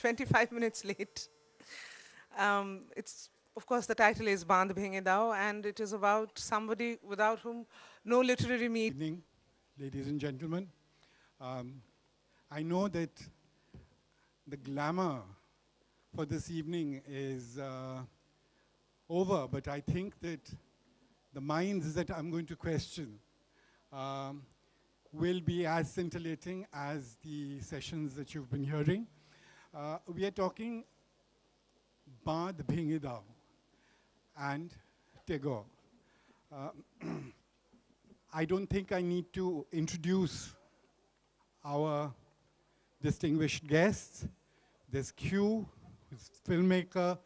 25 minutes late. It's, of course, the title is Bandh Bhenge Dao, and it is about somebody without whom no literary meet. Evening, ladies and gentlemen. Um, I know that the glamour for this evening is over, but I think that the minds that I'm going to question um, will be as scintillating as the sessions that you've been hearing. We are talking Bandh Bhenge Dao and Tagore. I don't think I need to introduce our distinguished guests. There's Q, who's a filmmaker,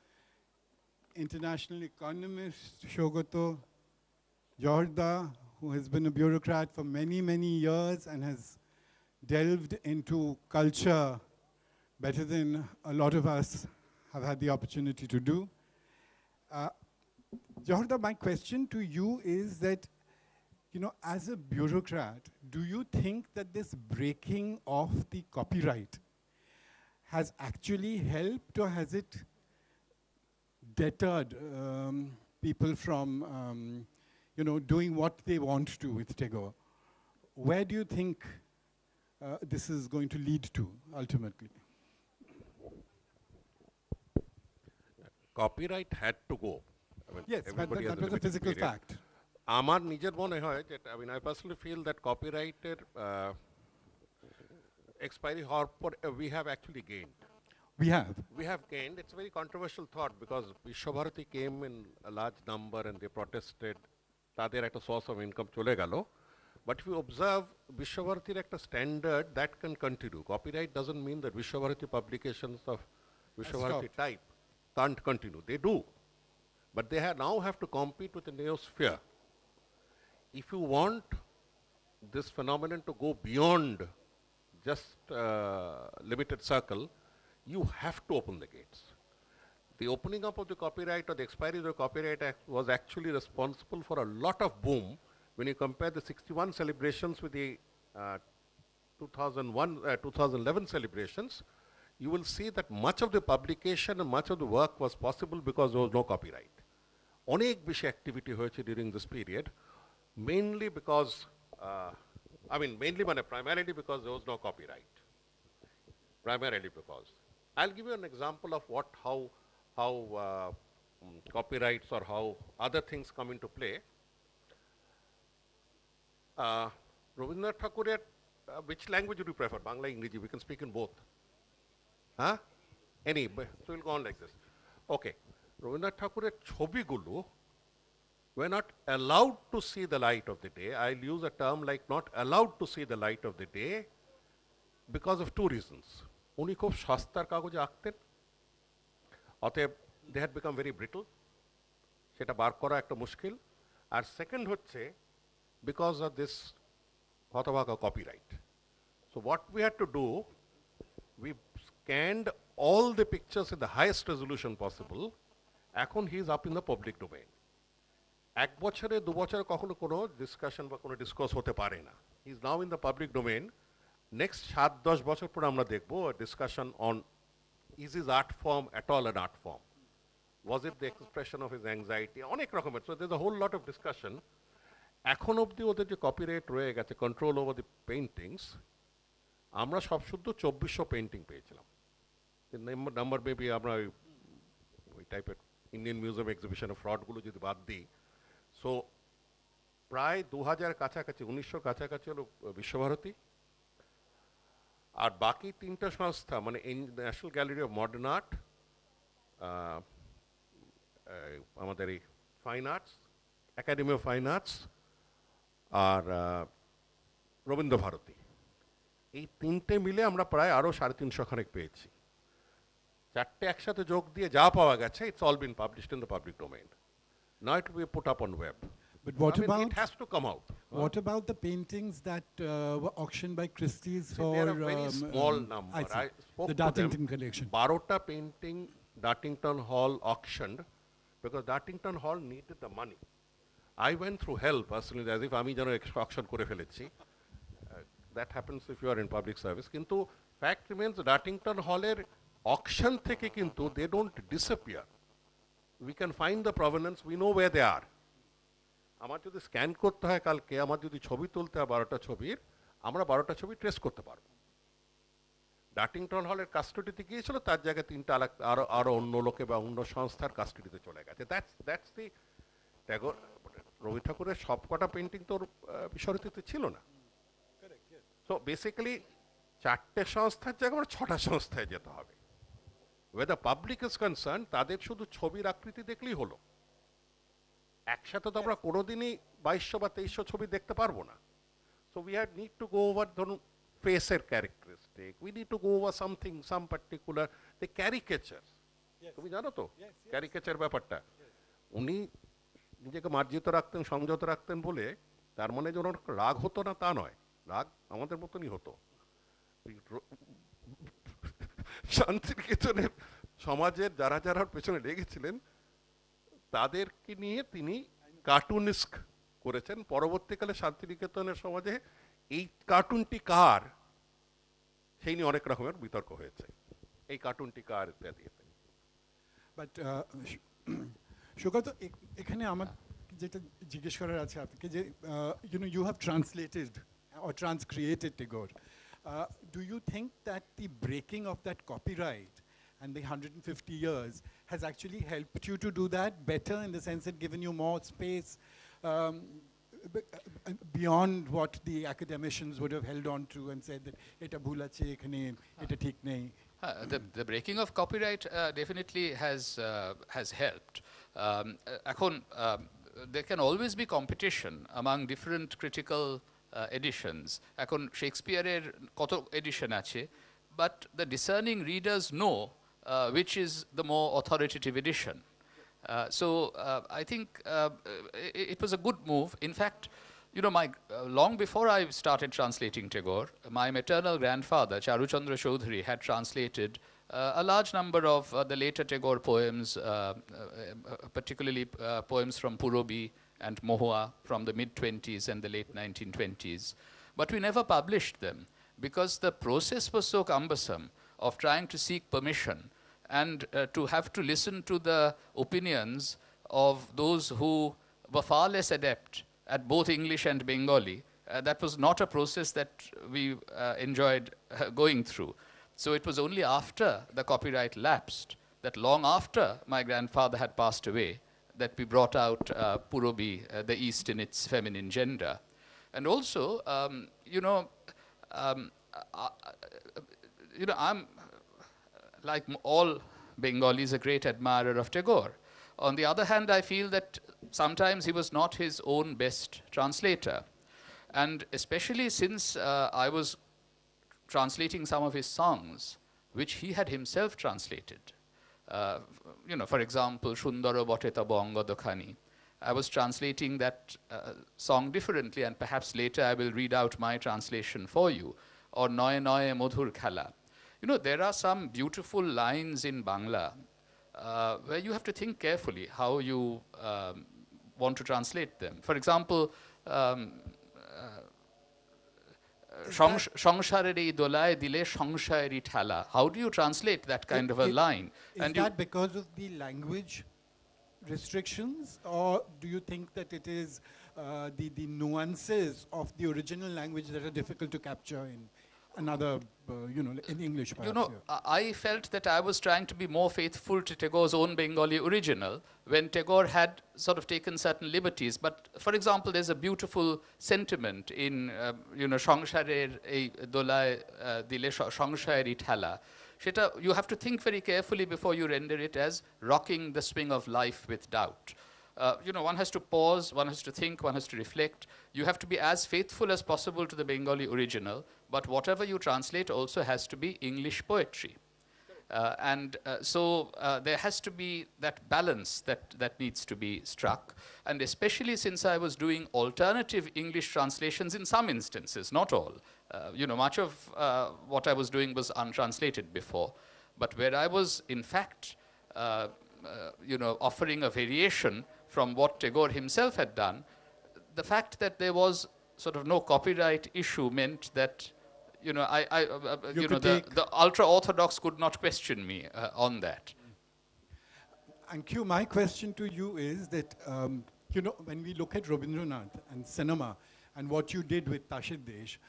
international economist, Shogoto Jorda, who has been a bureaucrat for many, many years and has delved into culture better than a lot of us have had the opportunity to do. Jorda, my question to you is that, you know, as a bureaucrat, do you think that this breaking of the copyright has actually helped, or has it deterred people from, you know, doing what they want to with Tagore? Where do you think this is going to lead to ultimately? Copyright had to go. I mean, Yes, but everybody has that was a limited physical period. fact. আমার নিজের মনে হয় যে I mean I personally feel that copyrighted expiry হওয়ার পর we have actually gained. We have. We have gained. It's a very controversial thought because Vishwabharati came in a large number and they protested. তাদের একটা source of income চলে গেল. But if you observe Vishwabharatiর একটা standard that can continue. Copyright doesn't mean that Vishwabharati publications of Vishwabharati type can't continue. They do. But they now have to compete with the neosphere. If you want this phenomenon to go beyond just limited circle, you have to open the gates. The opening up of the copyright or the expiry of the Copyright Act was actually responsible for a lot of boom when you compare the 61 celebrations with the 2011 celebrations. You will see that much of the publication and much of the work was possible because there was no copyright. অনেক বেশি activity হয়েছে during this period, mainly because, primarily because there was no copyright. Primarily because. I'll give you an example of how copyrights or how other things come into play. Rabindranath Thakureর, which language would you prefer? Bangla, English, we can speak in both. Huh? Any, so we'll go on like this. Okay. Rabindranath Thakureর ছবিগুলো were not allowed to see the light of the day. I'll use a term like not allowed to see the light of the day because of two reasons. উনি খুব সস্তার কাগজে আঁকতেন, অতএব they had become very brittle, সেটা বার করা একটা মুশকিল। আর second হচ্ছে because of this হতভাগা copyright. So what we had to do, we scanned all the pictures in the highest resolution possible. এখন he is up in the public domain. এক বছরে দু বছরে কখনো কোনো ডিসকাশন বা কোনো ডিসকাস হতে পারে না। He is now in the public domain. Next 7-10 বছর পরে আমরা দেখব discussion on is his art form at all an art form, was it the expression of his anxiety, অনেক রকমের। So there is a whole lot of discussion. এখন অবধি ওদের যে কপিরাইট রয়ে গেছে, কন্ট্রোল ওভার দি পেইন্টিংস, আমরা সব শুদ্ধ 2400 পেইন্টিং পেয়েছিলাম। নাম্বার মেবি আমরা ওই টাইপের ইন্ডিয়ান মিউজিয়াম এক্সিবিশনের ফ্রডগুলো যদি বাদ দিই, সো প্রায় 2000 কাছাকাছি, 1900 কাছাকাছি হলো বিশ্বভারতী। আর বাকি তিনটা সংস্থা মানে National Gallery of Modern Art, আমাদের এই fine arts, Academy of Fine Arts আর রবীন্দ্রভারতী, এই তিনটে মিলে আমরা প্রায় আরও 350 খানেক পেয়েছি। চারটে একসাথে যোগ দিয়ে যা পাওয়া গেছে, it's all been published in the public domain. Now it will be put up on web. But what about it has to come out. What about the paintings that were auctioned by Christie's for? They are a very small number. I spoke the to Dartington them. collection. 12টা painting Dartington Hall auctioned because Dartington Hall needed the money. I went through hell personally, as if আমি যেন auction করে ফেলেছি। That happens if you are in public service. কিন্তু fact remains, Dartington Halleর auction থেকে কিন্তু they don't disappear, we can find the provenance, we know where they are. আমার যদি স্ক্যান করতে হয় কালকে, আমার যদি ছবি তুলতে হয় 12টা ছবির, আমরা 12টা ছবি ট্রেস করতে পারবো। ডার্টিংটন হলের কাস্টডিতে গিয়েছিল, তার জায়গায় 3টা আরো অন্য লোকে বা অন্য সংস্থার কাস্টডিতে চলে গেছে। That's the Tagore. রবি ঠাকুরের সব কটা পেন্টিং তো বিশ্বভারতীতে ছিল না। সো বেসিক্যালি 4টে সংস্থার জায়গায় আমার 6টা সংস্থায় যেতে হবে। Way the public is concern, তাদের শুধু ছবির আকৃতি দেখলেই হলো। একসাথে তো আমরা কোনোদিনই 2200 বা 2300 ছবি দেখতে পারবো না। So we had need to go over, ধরুন ফেসের characteristic, we need to go over something, some particular the caricature. তুমি জানো তো ক্যারিকেচার ব্যাপারটা? উনি নিজেকে মার্জিত রাখতেন, সংযত রাখতেন বলে তার মানে যে ওনার রাগ হতো না তা নয়, রাগ আমাদের মতনই হতো। শান্তিনিকেতনের সমাজের যারা যারা পেছনে লেগেছিলেন তাদেরকে নিয়ে তিনি কার্টুনিস্ক করেছেন। পরবর্তীকালে শান্তিনিকেতনের সমাজে এই কার্টুনটি কার সেই নিয়ে অনেক রকমের বিতর্ক হয়েছে, এই কার্টুনটি কার ইত্যাদি। বাট সুগত, এখানে আমার যেটা জিজ্ঞেস করার আছে আপনাকে যে you have translated or transcreated Tagore. Do you think that the breaking of that copyright and the 150 years has actually helped you to do that better, in the sense that given you more space beyond what the academicians would have held on to and said that eta bhul ache ekhane eta thik nei? The breaking of copyright definitely has helped. Ekhon there can always be competition among different critical editions. Ekhon Shakespeare koto edition ache, but the discerning readers know which is the more authoritative edition. So I think it was a good move. In fact, you know, long before I started translating Tagore, my maternal grandfather, Charuchandra Chaudhary, had translated a large number of the later Tagore poems, particularly poems from Purobi and Mohua from the mid-20s and the late 1920s. But we never published them because the process was so cumbersome of trying to seek permission and to have to listen to the opinions of those who were far less adept at both English and Bengali. That was not a process that we enjoyed going through. So it was only after the copyright lapsed, that long after my grandfather had passed away, that we brought out Purobi, the East in its feminine gender. And also, I'm, like all Bengalis, a great admirer of Tagore. On the other hand, I feel that sometimes he was not his own best translator. And especially since I was translating some of his songs, which he had himself translated. For example, Shundara Boteta Bonga Dokhani. I was translating that song differently, and perhaps later I will read out my translation for you. Or Noye Noye Modhur Khala. You know, there are some beautiful lines in Bangla where you have to think carefully how you want to translate them. For example, Sangshareri dolai dile sangshareri thala. How do you translate that kind of a line? Is that because of the language restrictions, or do you think that it is the nuances of the original language that are difficult to capture in another, in English perhaps? I felt that I was trying to be more faithful to Tagore's own Bengali original when Tagore had sort of taken certain liberties. But for example, there's a beautiful sentiment in, Sangsharer ei dolai dile sangshareri thala. You have to think very carefully before you render it as rocking the swing of life with doubt. One has to pause, one has to think, one has to reflect. You have to be as faithful as possible to the Bengali original, but whatever you translate also has to be English poetry. So there has to be that balance that needs to be struck. And especially since I was doing alternative English translations in some instances, not all. Much of what I was doing was untranslated before. But where I was, in fact, offering a variation from what Tagore himself had done, the fact that there was sort of no copyright issue meant that you know, You you know, could take- the ultra-orthodox could not question me on that. And Q, my question to you is that, you know, when we look at Rabindranath and cinema and what you did with Tashid Desh,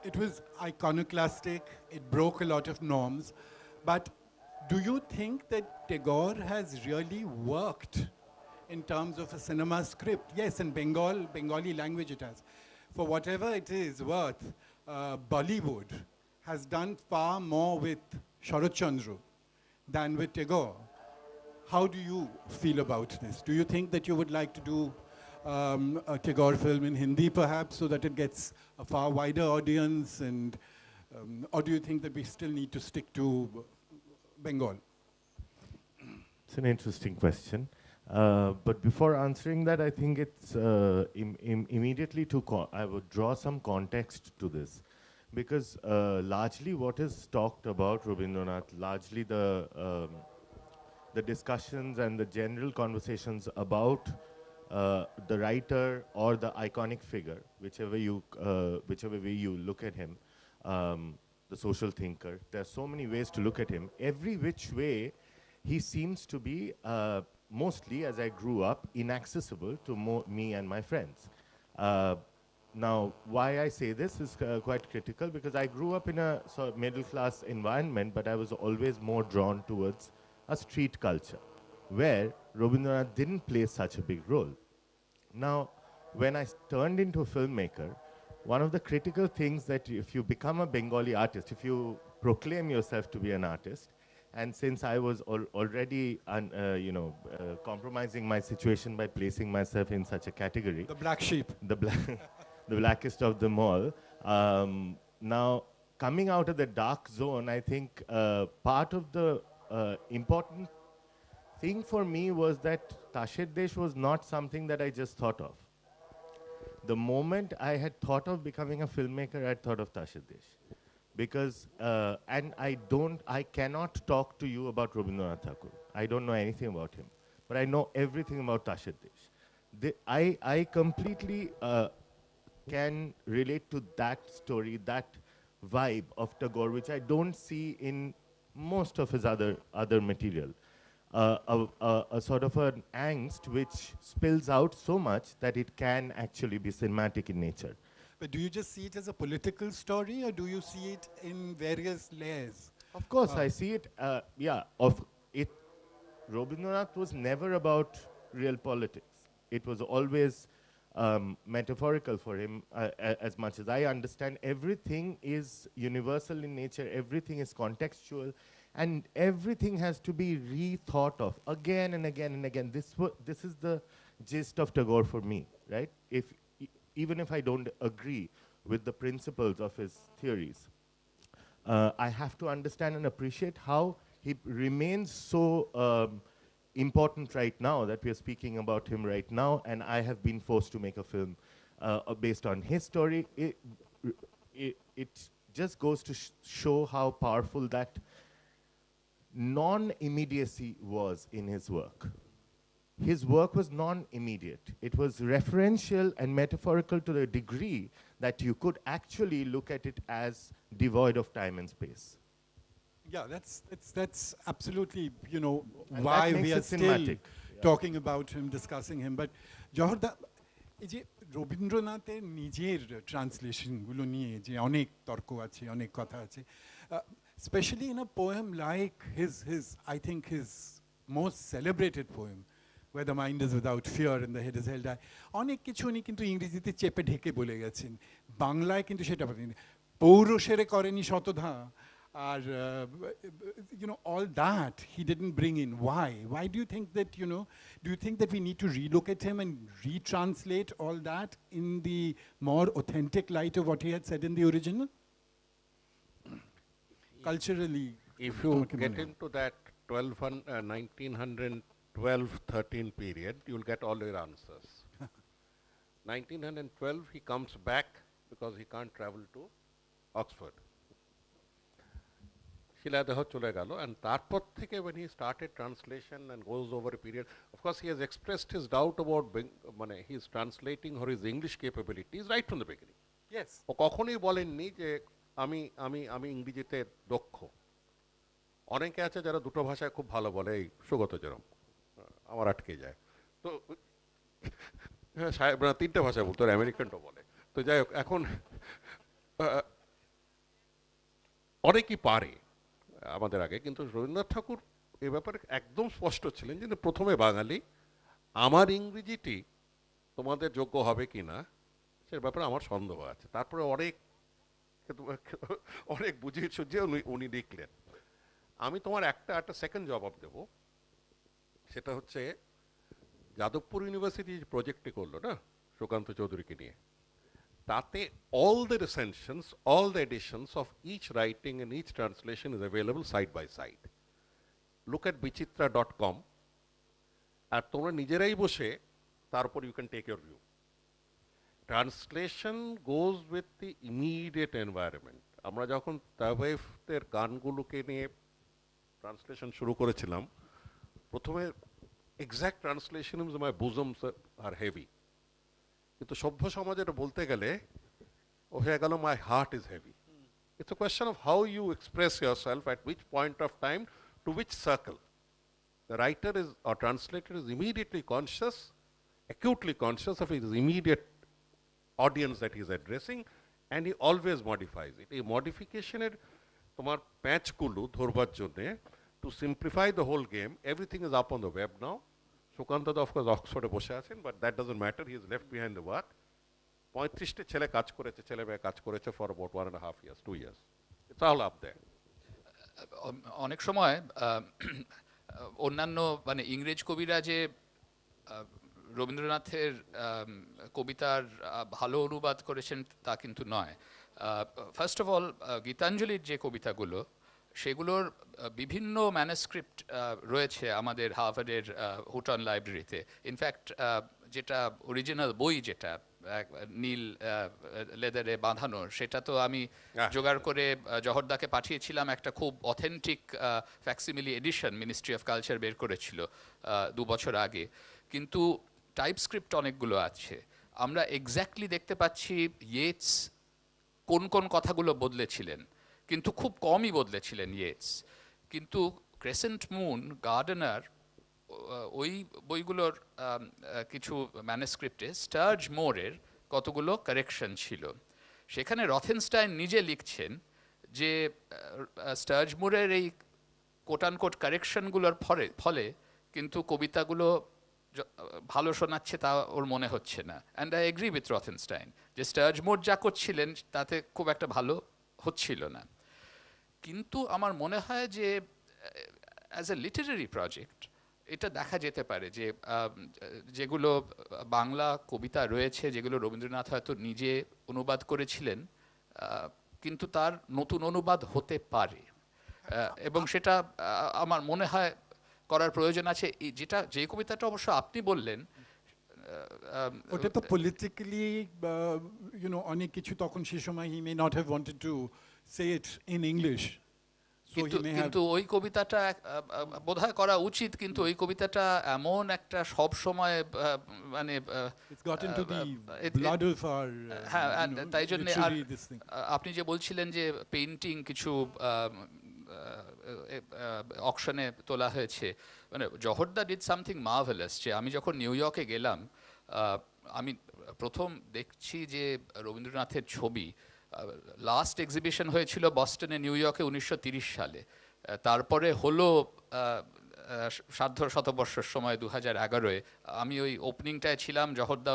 it was iconoclastic, it broke a lot of norms, but do you think that Tagore has really worked in terms of a cinema script? Yes, in Bengali language it has. For whatever it is worth, Bollywood has done far more with Sharat Chandra than with Tagore. How do you feel about this? Do you think that you would like to do a Tagore film in Hindi perhaps so that it gets a far wider audience, and or do you think that we still need to stick to Bengal? It's an interesting question. But before answering that, I think it's immediately I would draw some context to this. Because largely what is talked about Rabindranath, largely the discussions and the general conversations about the writer or the iconic figure, whichever way you look at him, the social thinker. There are so many ways to look at him. Every which way, he seems to be mostly, as I grew up, inaccessible to me and my friends. Now, why I say this is quite critical, because I grew up in a sort of middle-class environment, but I was always more drawn towards a street culture, where Rabindranath didn't play such a big role. Now, when I turned into a filmmaker, one of the critical things that if you become a Bengali artist, if you proclaim yourself to be an artist, and since I was already compromising my situation by placing myself in such a category, The black sheep. the blackest of them all. Now, coming out of the dark zone, I think part of the important thing for me was that Tashid Desh was not something that I just thought of. The moment I had thought of becoming a filmmaker, I thought of Tashid Desh. Because, and I cannot talk to you about Rabindranath Tagore. I don't know anything about him. But I know everything about Tashid Desh. I completely can relate to that story, that vibe of Tagore, which I don't see in most of his other material. A sort of an angst which spills out so much that it can actually be cinematic in nature. But do you just see it as a political story, or do you see it in various layers? Of course, I see it, Rabindranath was never about real politics. It was always metaphorical for him, as much as I understand. Everything is universal in nature, everything is contextual, and everything has to be rethought of again and again and again. This is the gist of Tagore for me, right? Even if I don't agree with the principles of his theories, I have to understand and appreciate how he remains so important right now, that we are speaking about him right now, and I have been forced to make a film based on his story. It just goes to show how powerful that non-immediacy was in his work. His work was non-immediate. It was referential and metaphorical to the degree that you could actually look at it as devoid of time and space. Yeah, that's absolutely, you know, And why that makes we are it still cinematic. talking about him, discussing him. But Jawahar, এই যে রবীন্দ্রনাথের নিজের ট্রান্সলেশনগুলো নিয়ে যে অনেক তর্ক আছে, অনেক কথা আছে, especially in a poem like I think his most celebrated poem, Where the Mind is Without Fear and the Head is Held High, অনেক কিছু উনি কিন্তু ইংরেজিতে চেপে ঢেকে বলে গেছেন, বাংলায় কিন্তু সেটা বলেন, পৌরসেরে করেনি শতধা, আর you know, all that he didn't bring in. Why do you think that, you know, do you think that we need to relook at him and retranslate all that in the more authentic light of what he had said in the original? Culturally, if you get into that 1912-13 period, you'll get all your answers. 1912, he comes back because he can't travel to Oxford. Shiladeha chole gelo, and tarpor theke when he started translation and goes over a period, of course he has expressed his doubt about his translating or his English capabilities right from the beginning. Yes. ও কখনোই বলেননি যে আমি আমি আমি ইংরেজিতে দক্ষ। অনেকে আছে যারা দুটো ভাষায় খুব ভালো বলে, এই সুগত যেরম, আমার আটকে যায়। তো হ্যাঁ, সাহেব না তিনটে ভাষা বলতো, আমেরিকানটাও বলে। তো যাই হোক, এখন অনেকেই পারে আমাদের আগে, কিন্তু রবীন্দ্রনাথ ঠাকুর এ ব্যাপারে একদম স্পষ্ট ছিলেন যে প্রথমে বাঙালি, আমার ইংরেজিটি তোমাদের যোগ্য হবে কি না সে ব্যাপারে আমার সন্দেহ আছে। তারপরে অনেক অনেক বুঝিয়ে সুঝিয়ে উনি লিখলেন। আমি তোমার একটা সেকেন্ড জবাব দেব, সেটা হচ্ছে যাদবপুর ইউনিভার্সিটি প্রজেক্টটি করলো না সুকান্ত চৌধুরীকে নিয়ে, তাতে all the recensions, all the editions of each writing and each translation is available side by side. Look at bichitra.com, আর তোমরা নিজেরাই বসে তারপর you can take your view. Translation goes with the immediate environment. আমরা যখন তাওয়াইফের গানগুলোকে নিয়ে translation শুরু করেছিলাম, প্রথমে exact translation is my bosoms are heavy, কিন্তু সভ্য সমাজে এটা বলতে গেলে ও হয়ে গেল my heart is heavy. It's a question of how you express yourself at which point of time to which circle. The writer is or translator is immediately conscious, acutely conscious of his immediate audience that he is addressing, and he always modifies it. এই মডিফিকেশনের তোমার প্যাচগুলো ধরবার জন্যে, to simplify the whole game, everything is up on the web now. Sukanta of course অক্সফোর্ডে বসে আছেন, but that doesn't matter, he is left behind the work. 35টে ছেলে কাজ করেছে, ছেলে মেয়ে কাজ করেছে for about 1.5 years, 2 years. It's all up there. অনেক সময় অন্যান্য মানে ইংরেজ কবিরা যে রবীন্দ্রনাথের কবিতার ভালো অনুবাদ করেছেন তা কিন্তু নয়। ফার্স্ট অফ অল, গীতাঞ্জলির যে কবিতাগুলো, সেগুলোর বিভিন্ন ম্যানুস্ক্রিপ্ট রয়েছে আমাদের হার্ভার্ডের হুটন লাইব্রেরিতে। ইনফ্যাক্ট যেটা অরিজিনাল বই, যেটা নীল লেদারে বাঁধানো, সেটা তো আমি জোগাড় করে জহরদাকে পাঠিয়েছিলাম। একটা খুব authentic facsimile edition Ministry of Culture বের করেছিল 2 বছর আগে। কিন্তু টাইপস্ক্রিপ্ট অনেকগুলো আছে। আমরা এক্স্যাক্টলি দেখতে পাচ্ছি ইয়েটস কোন কোন কথাগুলো বদলেছিলেন, কিন্তু খুব কমই বদলেছিলেন ইয়েটস। কিন্তু ক্রেসেন্ট মুন, গার্ডেনার, ওই বইগুলোর কিছু ম্যানুস্ক্রিপ্টে স্টার্জ মোরের কতগুলো কারেকশন ছিল। সেখানে রথেনস্টাইন নিজে লিখছেন যে স্টার্জ মোরের এই কোটানকোট কারেকশনগুলোর ফলে কিন্তু কবিতাগুলো ভালো শোনাচ্ছে তা ওর মনে হচ্ছে না। অ্যান্ড আই এগ্রি উইথ রথেনস্টাইন যে স্টার্জ মোর যা করছিলেন তাতে খুব একটা ভালো হচ্ছিল না। কিন্তু আমার মনে হয় যে অ্যাজ এ লিটারেরি প্রজেক্ট এটা দেখা যেতে পারে যে যেগুলো বাংলা কবিতা রয়েছে, যেগুলো রবীন্দ্রনাথ হয়তো নিজে অনুবাদ করেছিলেন, কিন্তু তার নতুন অনুবাদ হতে পারে, এবং সেটা আমার মনে হয় করার প্রয়োজন আছে। যেটা যে কবিতাটা অবশ্য আপনি বললেন, ওটা তো পলিটিক্যালি অনেক কিছু তখন সে সময় he may not have wanted to say it in English, কিন্তু ওই কবিতাটা বোধহয় করা উচিত। কিন্তু ওই কবিতাটা এমন একটা সব সময় মানে হ্যাঁ, তাই জন্য আর আপনি যে বলছিলেন যে পেইন্টিং কিছু অকশনে তোলা হয়েছে, মানে জহরদা ডিড সামথিং মার্ভেলাস। যে আমি যখন নিউ ইয়র্কে গেলাম, আমি প্রথম দেখছি যে রবীন্দ্রনাথের ছবি লাস্ট এক্সিবিশন হয়েছিল বস্টনে, নিউ ইয়র্কে 1930 সালে। তারপরে হলো সার্ধ শতবর্ষের সময় 2011-এ। আমি ওই ওপেনিংটায় ছিলাম, জহরদা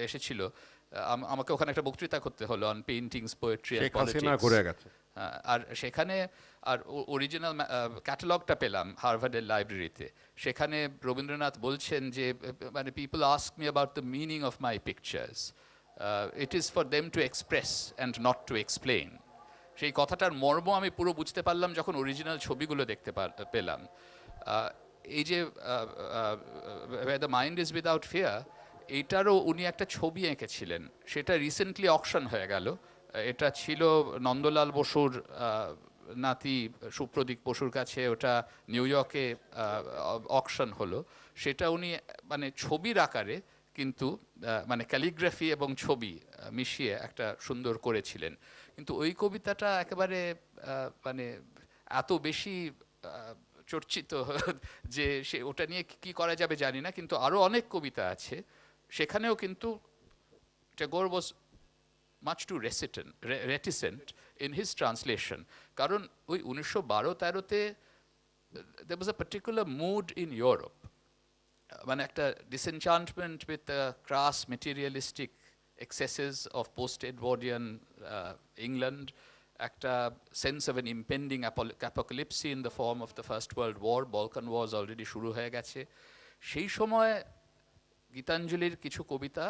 এসেছিল, আমাকে ওখানে একটা বক্তৃতা করতে হলো on paintings, poetry and politics. আর সেখানে আর অরিজিনাল ক্যাটালগটা পেলাম হার্ভার্ডের লাইব্রেরিতে। সেখানে রবীন্দ্রনাথ বলছেন যে মানে people ask me about the meaning of my pictures, it is for them to express and not to explain. সেই কথাটার মর্ম আমি পুরো বুঝতে পারলাম যখন অরিজিনাল ছবিগুলো দেখতে পেলাম। এই যে Where the Mind is Without Fear, এইটারও উনি একটা ছবি এঁকেছিলেন, সেটা রিসেন্টলি অকশন হয়ে গেল। এটা ছিল নন্দলাল বসুর নাতি সুপ্রদীপ বসুর কাছে, ওটা নিউ ইয়র্কে অকশন হলো। সেটা উনি মানে ছবির আকারে কিন্তু মানে ক্যালিগ্রাফি এবং ছবি মিশিয়ে একটা সুন্দর করেছিলেন, কিন্তু ওই কবিতাটা একেবারে মানে এত বেশি চর্চিত যে সে ওটা নিয়ে কি করা যাবে জানি না, কিন্তু আরো অনেক কবিতা আছে সেখানেও কিন্তু Tagore was much too reticent in his translation. কারণ ওই 1912-13-তে there was a particular mood in Europe, মানে একটা disenchantment with the crass materialistic excesses of post-Edwardian England, একটা sense of an impending apocalypse in the form of the First World War. Balkan Wars already শুরু হয়ে গেছে। সেই সময় গীতাঞ্জলির কিছু কবিতা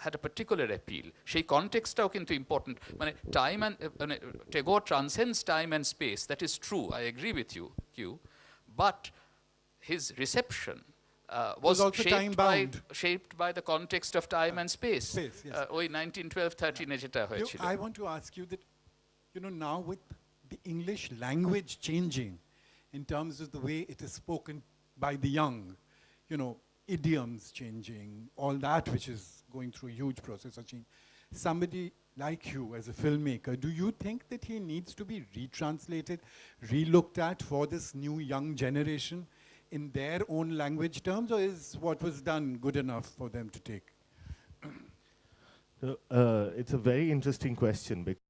had a particular appeal. সেই কনটেক্সটটাও কিন্তু ইম্পর্টেন্ট, মানে টাইম অ্যান্ড মানে Tagore transcends time and space, that is true, I agree with you, but his reception was also shaped by the context of time and space. Yes. ওই 1912-13-এ যেটা হয়েছিল। I want to ask you that, now with the English language changing in terms of the way it is spoken by the young, idioms changing, all that which is going through a huge process of change. Somebody like you as a filmmaker, do you think that he needs to be retranslated, relooked at for this new young generation in their own language terms, or is what was done good enough for them to take? So, it's a very interesting question, because